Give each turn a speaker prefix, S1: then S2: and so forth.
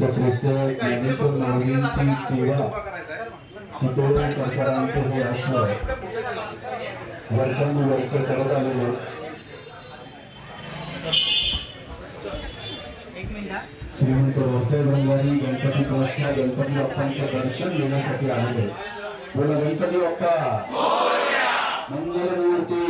S1: संतश्रेष्ठ ज्ञानेश्वर माऊलींची सेवा शिकवण सरकारांचं हे असणं वर्षानुवर्ष करत आलेलं. श्रीमंत भाऊसाहेब रंगारी गणपती ट्रस्टच्या गणपती बाप्पांचं दर्शन घेण्यासाठी आलेले. बोला गणपती बाप्पा मंगलमूर्ती.